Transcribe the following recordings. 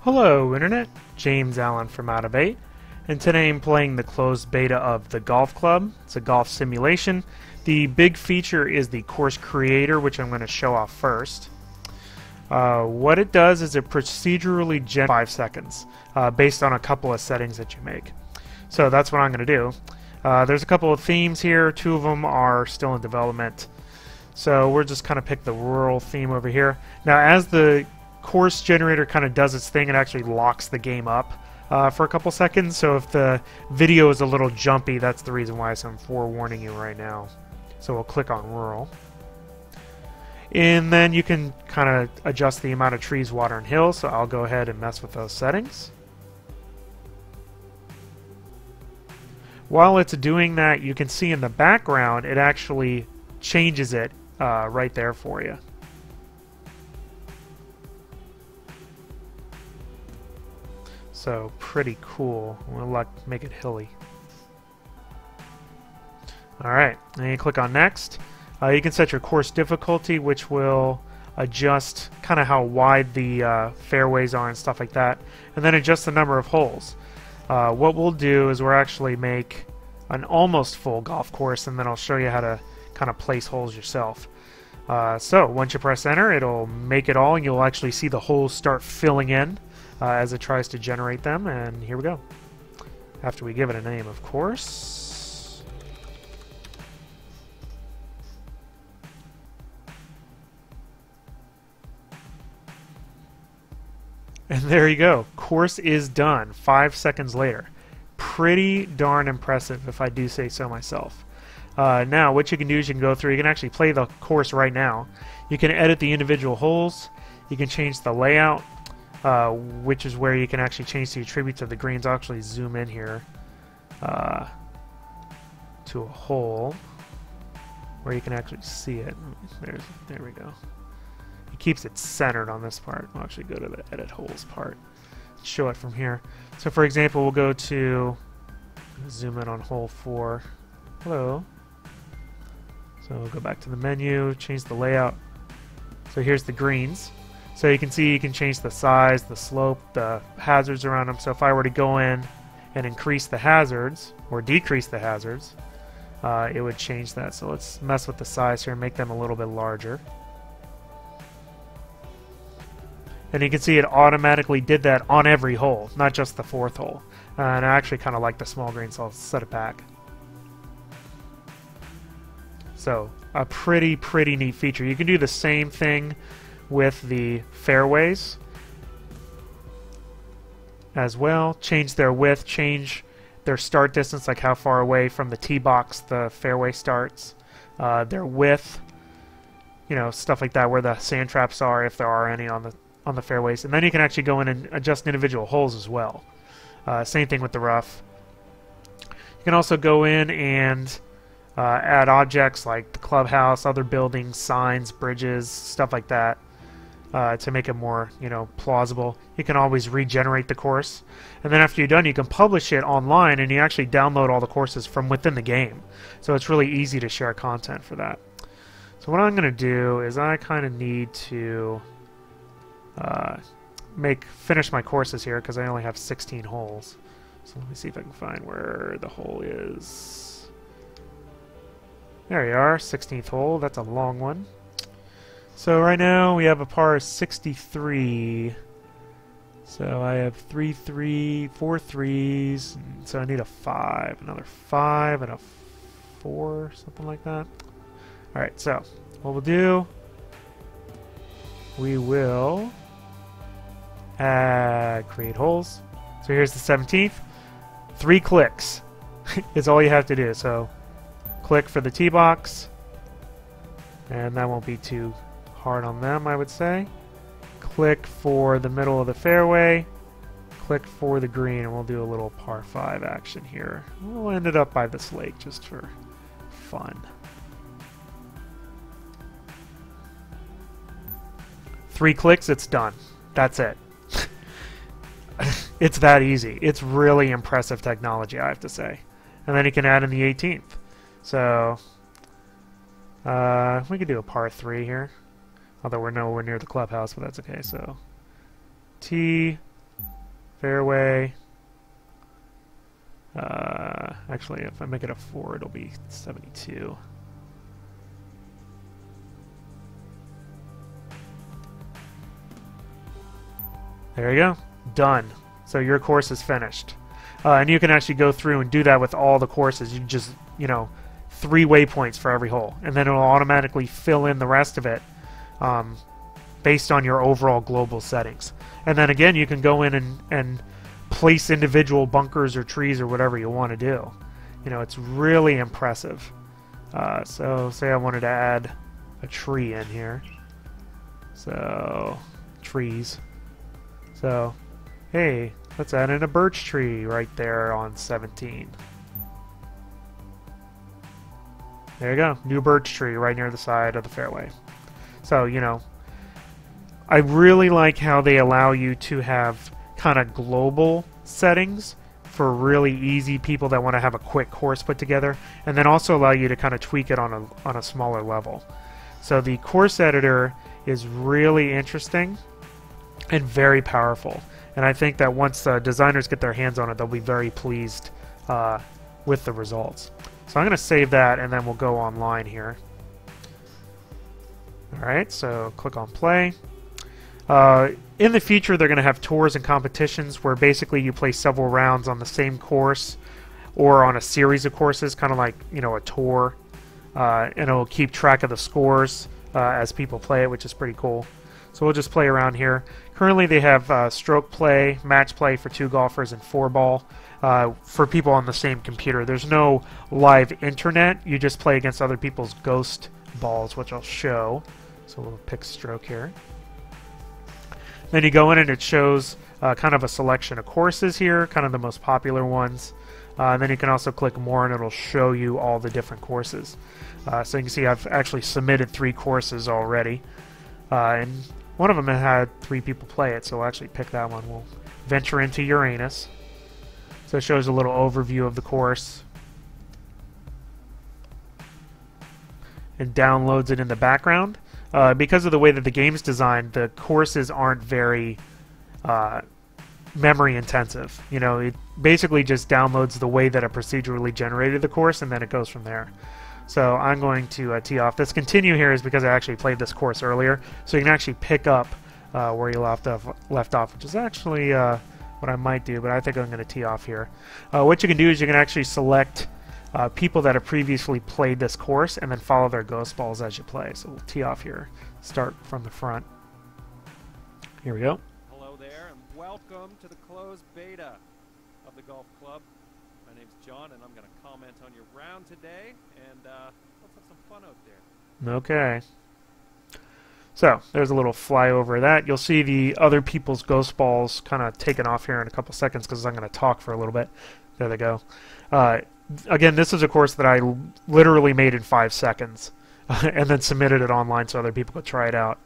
Hello Internet, James Allen from Out of 8, and today I'm playing the closed beta of the Golf Club. It's a golf simulation. The big feature is the course creator, which I'm going to show off first. What it does is it procedurally generates 5 seconds based on a couple of settings that you make. So that's what I'm going to do. There's a couple of themes here. 2 of them are still in development. So we're just kind of pick the rural theme over here. Now as the course generator kind of does its thing, it actually locks the game up for a couple seconds. So if the video is a little jumpy, that's the reason why. So I'm forewarning you right now. So we'll click on rural. And then you can kind of adjust the amount of trees, water, and hills. So I'll go ahead and mess with those settings. While it's doing that, you can see in the background it actually changes it right there for you. So pretty cool. We'll make it hilly. Alright, then you click on next. You can set your course difficulty, which will adjust kind of how wide the fairways are and stuff like that, and then adjust the number of holes. What we'll do is we'll actually make an almost full golf course, and then I'll show you how to kind of place holes yourself. So once you press enter, it'll make it all, and you'll actually see the holes start filling in as it tries to generate them, and here we go. After we give it a name, of course. And there you go. Course is done 5 seconds later. Pretty darn impressive, if I do say so myself. Now, what you can do is you can go through, you can actually play the course right now. You can edit the individual holes. You can change the layout, which is where you can actually change the attributes of the greens. I'll actually zoom in here to a hole where you can actually see it. There we go. It keeps it centered on this part. I'll actually go to the edit holes part, show it from here. So for example, we'll go to, zoom in on hole 4. Hello. So we'll go back to the menu, change the layout. So here's the greens. So you can see you can change the size, the slope, the hazards around them. So if I were to go in and increase the hazards or decrease the hazards, it would change that. So let's mess with the size here and make them a little bit larger. And you can see it automatically did that on every hole, not just the 4th hole. And I actually kind of like the small green, so I'll set it back. So a pretty neat feature. You can do the same thing with the fairways as well. Change their width, change their start distance, like how far away from the tee box the fairway starts, their width, you know, stuff like that, where the sand traps are, if there are any on the fairways. And then you can actually go in and adjust individual holes as well. Same thing with the rough. You can also go in and add objects like the clubhouse, other buildings, signs, bridges, stuff like that. To make it more, plausible. You can always regenerate the course, and then after you're done, you can publish it online, and you actually download all the courses from within the game. So it's really easy to share content for that. So what I'm going to do is I kind of need to finish my courses here because I only have 16 holes. So let me see if I can find where the hole is. There you are, 16th hole. That's a long one. So right now we have a par 63. So I have 4 threes. So I need a 5, another 5, and a 4, something like that. Alright, so what we'll do, we will add create holes. So here's the 17th. 3 clicks is all you have to do. So click for the tee box, and that won't be too hard on them, I would say. Click for the middle of the fairway, click for the green, and we'll do a little par 5 action here. We'll end it up by this lake just for fun. 3 clicks, it's done. That's it. It's that easy. It's really impressive technology, I have to say. And then you can add in the 18th. So we could do a par 3 here. Although we're nowhere near the clubhouse, but that's okay. So T, fairway. Actually, if I make it a 4, it'll be 72. There you go. Done. So your course is finished. And you can actually go through and do that with all the courses. You just, 3 waypoints for every hole. And then it'll automatically fill in the rest of it based on your overall global settings. And then again, you can go in and place individual bunkers or trees or whatever you want to do. It's really impressive. So say I wanted to add a tree in here. So, trees. So, hey, let's add in a birch tree right there on 17. There you go. New birch tree right near the side of the fairway. So, I really like how they allow you to have kind of global settings for really easy people that want to have a quick course put together, and then also allow you to kind of tweak it on a smaller level. So the course editor is really interesting and very powerful, and I think that once designers get their hands on it, they'll be very pleased with the results. So I'm going to save that, and then we'll go online here. Alright, so click on play. In the future, they're going to have tours and competitions where basically you play several rounds on the same course or on a series of courses, kind of like, a tour. And it'll keep track of the scores as people play it, which is pretty cool. So we'll just play around here. Currently, they have stroke play, match play for 2 golfers, and 4-ball for people on the same computer. There's no live internet. You just play against other people's ghost balls, which I'll show. So we'll pick stroke here. Then you go in and it shows kind of a selection of courses here, kind of the most popular ones. And then you can also click more and it'll show you all the different courses. So you can see I've actually submitted 3 courses already. And one of them had 3 people play it, so we'll actually pick that one. We'll venture into Uranus. So it shows a little overview of the course. And downloads it in the background. Because of the way that the game's designed, the courses aren't very memory intensive. It basically just downloads the way that it procedurally generated the course, and then it goes from there. So I'm going to tee off. This continue here is because I actually played this course earlier, so you can actually pick up where you left off, which is actually what I might do, but I think I'm going to tee off here. What you can do is you can actually select people that have previously played this course and then follow their ghost balls as you play. So we'll tee off here, start from the front. Here we go. Hello there, and welcome to the closed beta of the golf club. My name's John, and I'm going to comment on your round today, and let's have some fun out there. Okay. So there's a little flyover of that. You'll see the other people's ghost balls kind of taken off here in a couple seconds because I'm going to talk for a little bit. There they go. Again, this is a course that I literally made in 5 seconds and then submitted it online so other people could try it out.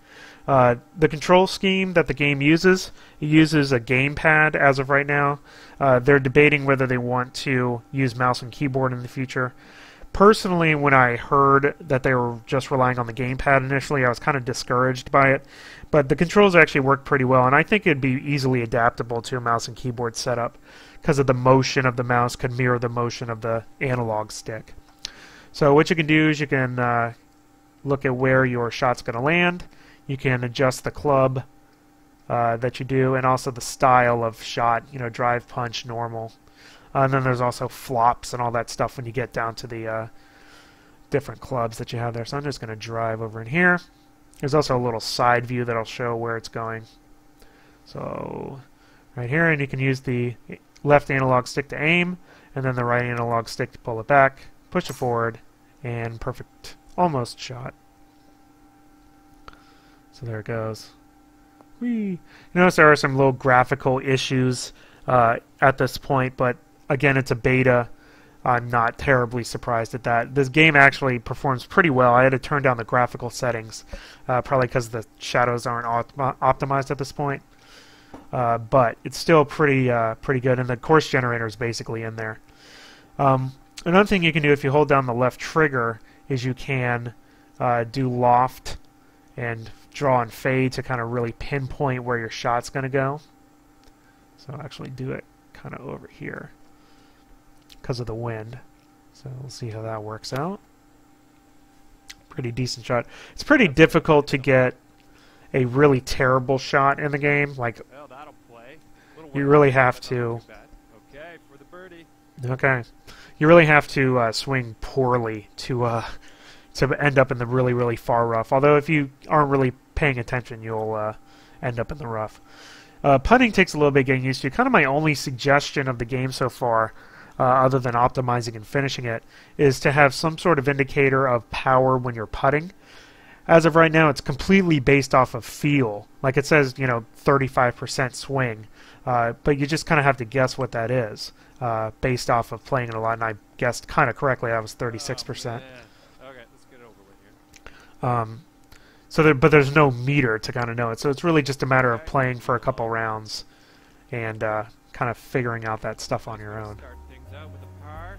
The control scheme that the game uses, it uses a gamepad as of right now. They're debating whether they want to use mouse and keyboard in the future. Personally, when I heard that they were just relying on the gamepad initially, I was kind of discouraged by it. But the controls actually work pretty well, and I think it'd be easily adaptable to a mouse and keyboard setup because of the motion of the mouse could mirror the motion of the analog stick. So what you can do is you can look at where your shot's going to land. You can adjust the club that you do, and also the style of shot, drive, punch, normal. And then there's also flops and all that stuff when you get down to the different clubs that you have there. So I'm just going to drive over in here. There's also a little side view that'll show where it's going. So right here, and you can use the left analog stick to aim, and then the right analog stick to pull it back, push it forward, and perfect, almost shot. So there it goes. Whee! You notice there are some little graphical issues at this point, but again, it's a beta. I'm not terribly surprised at that. This game actually performs pretty well. I had to turn down the graphical settings, probably because the shadows aren't optimized at this point. But it's still pretty good, and the course generator is basically in there. Another thing you can do if you hold down the left trigger is you can do loft and draw and fade to kind of really pinpoint where your shot's going to go. So I'll actually do it kind of over here because of the wind. So we'll see how that works out. Pretty decent shot. It's pretty difficult to get a really terrible shot in the game. Like, Well, that'll play. you really have to. Okay, for the birdie. Okay, you really have to swing poorly to end up in the really, really far rough. Although if you aren't really paying attention, you'll end up in the rough. Putting takes a little bit getting used to. Kind of my only suggestion of the game so far, other than optimizing and finishing it, is to have some sort of indicator of power when you're putting. As of right now, it's completely based off of feel. Like it says, 35% swing, but you just kind of have to guess what that is based off of playing it a lot. And I guessed kind of correctly. That was 36%. Oh, okay, let's get it over with here. But there's no meter to kind of know it. So it's really just a matter of playing for a couple rounds and kind of figuring out that stuff on your own. Start things out with a par.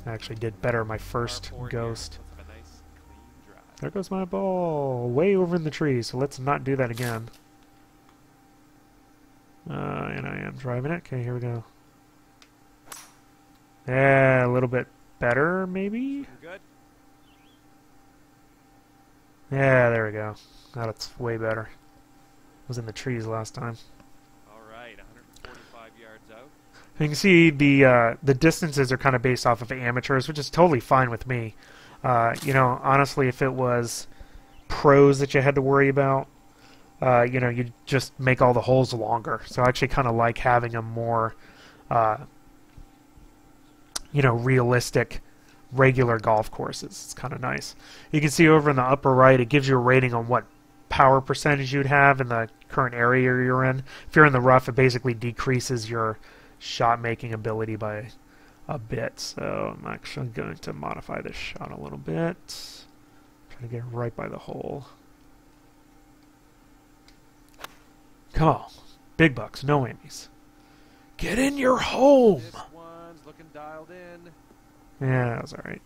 I actually did better my first Par 4 ghost. here. Let's have a nice clean drive. There goes my ball, way over in the tree, so let's not do that again. And I am driving it. Okay, here we go. Yeah, a little bit better, maybe? Good. Yeah, there we go. That's way better. Was in the trees last time. All right, 145 yards out. You can see the distances are kind of based off of amateurs, which is totally fine with me. Honestly, if it was pros that you had to worry about, you'd just make all the holes longer. So I actually kind of like having a more, realistic, regular golf courses. It's kind of nice. You can see over in the upper right, it gives you a rating on what power percentage you'd have in the current area you're in. If you're in the rough, it basically decreases your shot making ability by a bit. So I'm actually going to modify this shot a little bit. Try to get right by the hole. Come on. Big bucks, no whammies. Get in your home! This one's looking dialed in. Yeah, that was alright.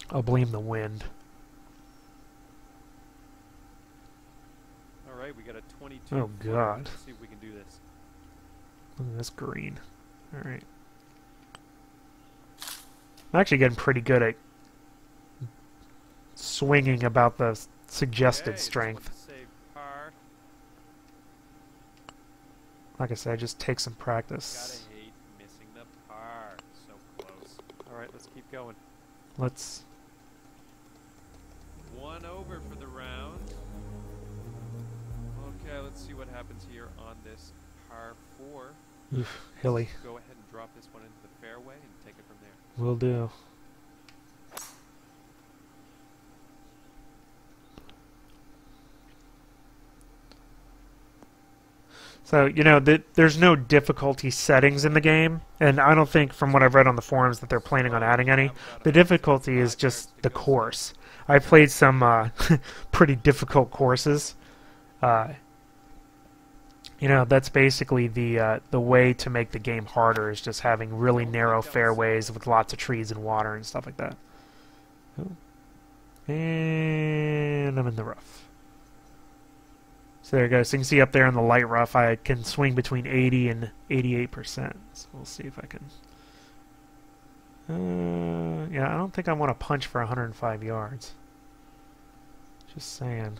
I'll blame the wind. All right, we got a 22. Oh, God. Let's see if we can do this. Look at this green. Alright. I'm actually getting pretty good at swinging about the suggested Okay, strength. this one's a safe par. Like I said, just take some practice. Gotta hate missing the par. So close. All right, let's keep going. Let's... One over for the round. Okay, let's see what happens here on this par 4. Oof, hilly. Go ahead and drop this one into the fairway and take it from there. Will do. So, there's no difficulty settings in the game, and I don't think, from what I've read on the forums, that they're planning on adding any. The difficulty is just the course. I played some pretty difficult courses. That's basically the way to make the game harder, is just having really narrow fairways with lots of trees and water and stuff like that. And I'm in the rough. So there you go. So you can see up there in the light rough, I can swing between 80 and 88%. So we'll see if I can... yeah, I don't think I want to punch for 105 yards. Just saying.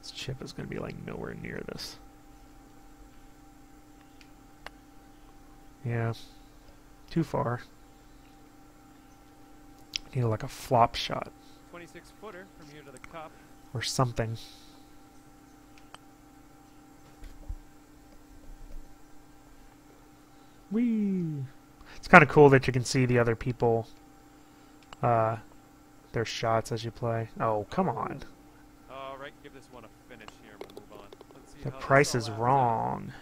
This chip is going to be like nowhere near this. Yeah. Too far. I need like a flop shot. 26-footer from here to the cup. Or something. Whee! It's kind of cool that you can see the other people, their shots as you play. Oh, come on. All right, give this one a finish here and we'll move on. Let's see The how price this is all adds up. wrong.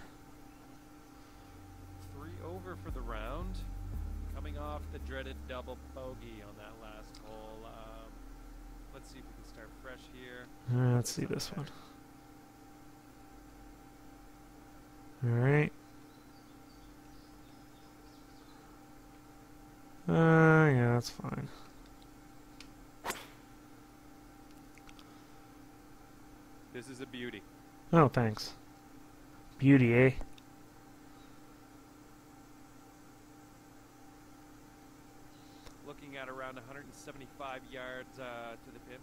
3 over for the round. Coming off the dreaded double bogey on that last hole. Let's see if we can start fresh here. Let's see this one. Alright. Yeah, that's fine. This is a beauty. Oh, thanks. beauty, eh? Looking at around 175 yards to the pin.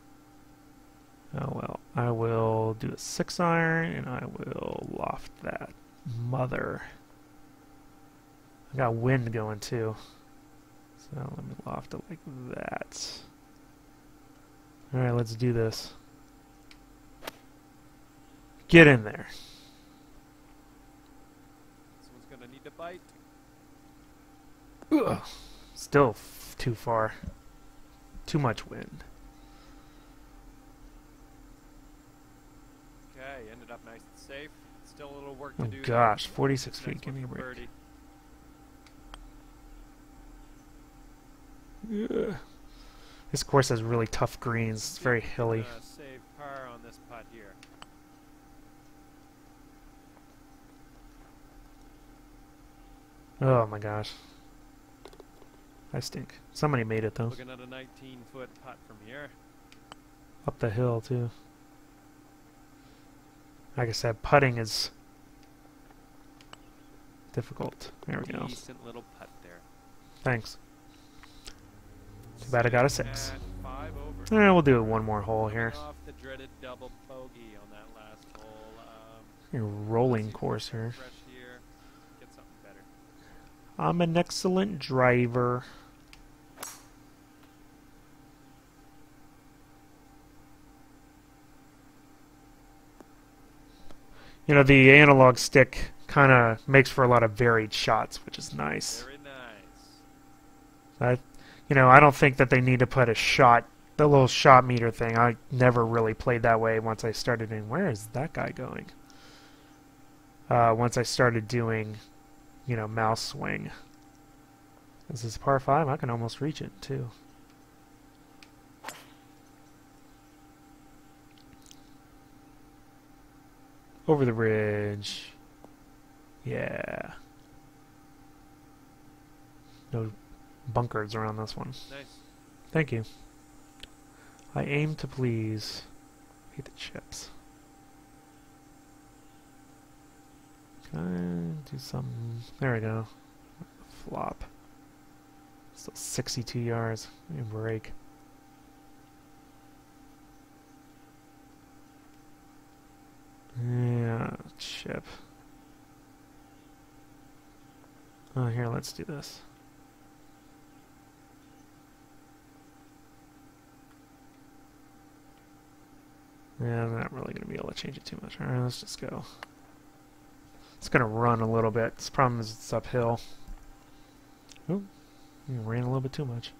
Oh well, I will do a 6-iron and I will loft that mother. I got wind going too. So let me loft it like that. Alright, let's do this. Get in there. This one's going to need to bite. Ugh. Still too far. Too much wind. Okay, ended up nice and safe. Still a little work to Oh do. gosh, there. 46 Next feet. Give me a one's break. birdie. Ugh. This course has really tough greens. It's very hilly. Save par on this putt here. Oh my gosh. I stink. Somebody made it though. Looking at a 19-foot putt from here. Up the hill too. Like I said, putting is difficult. There we go. Decent little putt there. Thanks. Too bad I got a 6. At 5 over. Alright, we'll do one more hole here. Off the dreaded double bogey on that last hole. A rolling course here. Fresh here. Get something better. I'm an excellent driver. You know, the analog stick kind of makes for a lot of varied shots, which is nice. Very nice. I don't think that they need to put the little shot meter thing. I never really played that way once I started doing, where is that guy going? Once I started doing, mouse swing. This is par 5. I can almost reach it, too. Over the ridge. Yeah. No bunkers around this one. Nice. Thank you. I aim to please. Hate the chips. Can I do something? There we go. Flop. Still 62 yards. Give me a break. Yeah, chip. Oh, here, let's do this. Yeah, I'm not really going to be able to change it too much. Alright, let's just go. It's going to run a little bit. The problem is it's uphill. Oh, you ran a little bit too much.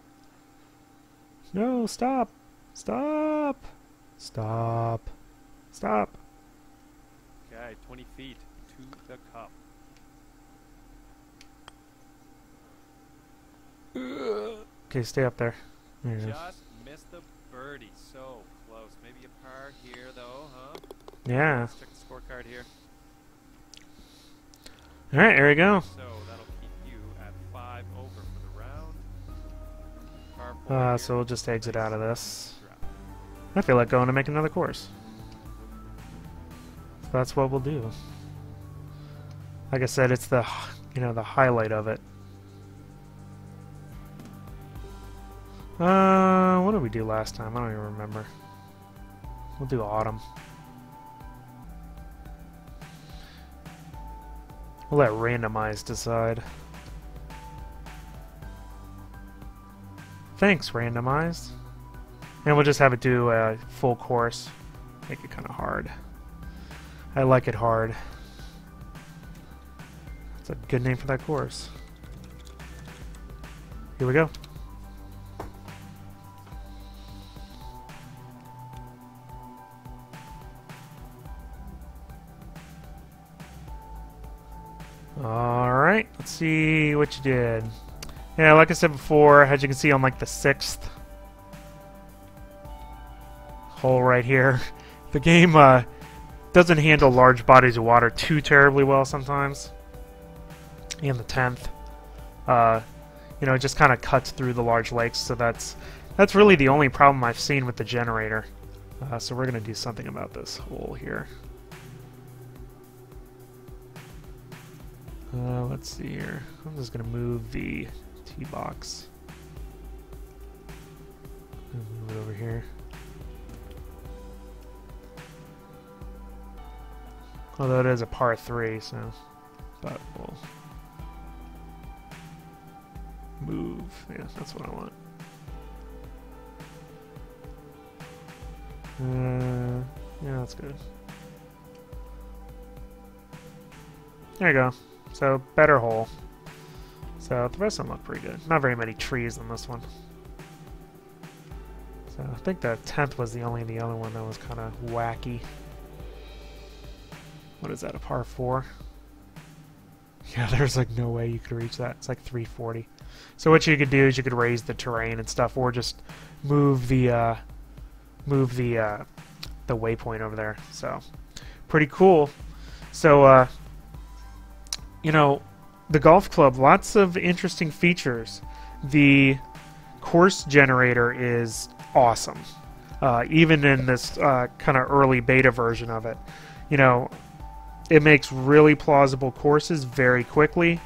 No, stop! Stop! Stop! Stop! Okay, 20 feet to the cup. Okay, stay up there. There you go. Just missed the birdie. So close. Maybe a par here, though, huh? Yeah. Let's check the scorecard here. Alright, there we go. So that'll keep you at 5 over for the round. Par 4 here. So we'll just exit out of this. Drop. I feel like going to make another course. So that's what we'll do. Like I said, it's the highlight of it. What did we do last time? I don't even remember. We'll do autumn. We'll let randomize decide. Thanks, randomized. And we'll just have it do a full course. Make it kind of hard. I like it hard. That's a good name for that course. Here we go. Alright, let's see what you did. Yeah, like I said before, as you can see on like the 6th hole right here, the game doesn't handle large bodies of water too terribly well sometimes. And the 10th, it just kind of cuts through the large lakes, so that's really the only problem I've seen with the generator. So we're going to do something about this hole here. Let's see here. I'm just going to move the tee box. Move it over here. Although it is a par 3, so... But we'll... move. Yeah, that's what I want. Yeah, that's good. There you go. So, better hole. So, the rest of them look pretty good. Not very many trees in this one. So, I think the 10th was the only other one that was kind of wacky. What is that, a par 4? Yeah, there's like no way you could reach that. It's like 340. So what you could do is you could raise the terrain and stuff, or just move the waypoint over there. So pretty cool. So you know, the golf club, lots of interesting features. The course generator is awesome, even in this kind of early beta version of it. You know, it makes really plausible courses very quickly.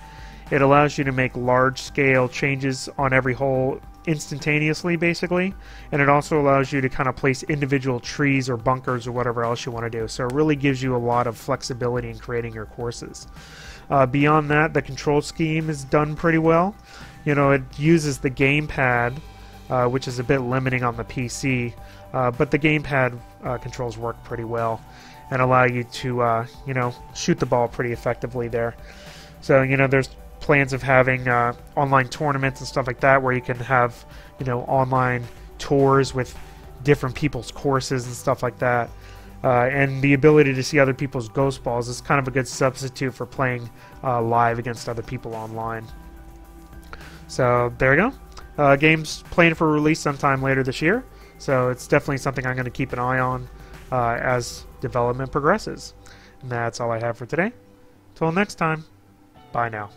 It allows you to make large-scale changes on every hole instantaneously, basically. And it also allows you to kind of place individual trees or bunkers or whatever else you want to do. So it really gives you a lot of flexibility in creating your courses. Beyond that, the control scheme is done pretty well. You know, it uses the gamepad, which is a bit limiting on the PC. But the gamepad controls work pretty well and allow you to, you know, shoot the ball pretty effectively there. So, you know, there's plans of having online tournaments and stuff like that where you can have, you know, online tours with different people's courses and stuff like that. And the ability to see other people's ghost balls is kind of a good substitute for playing live against other people online. So, there you go. Game's planned for release sometime later this year. So, it's definitely something I'm going to keep an eye on as development progresses. And that's all I have for today. Till next time, bye now.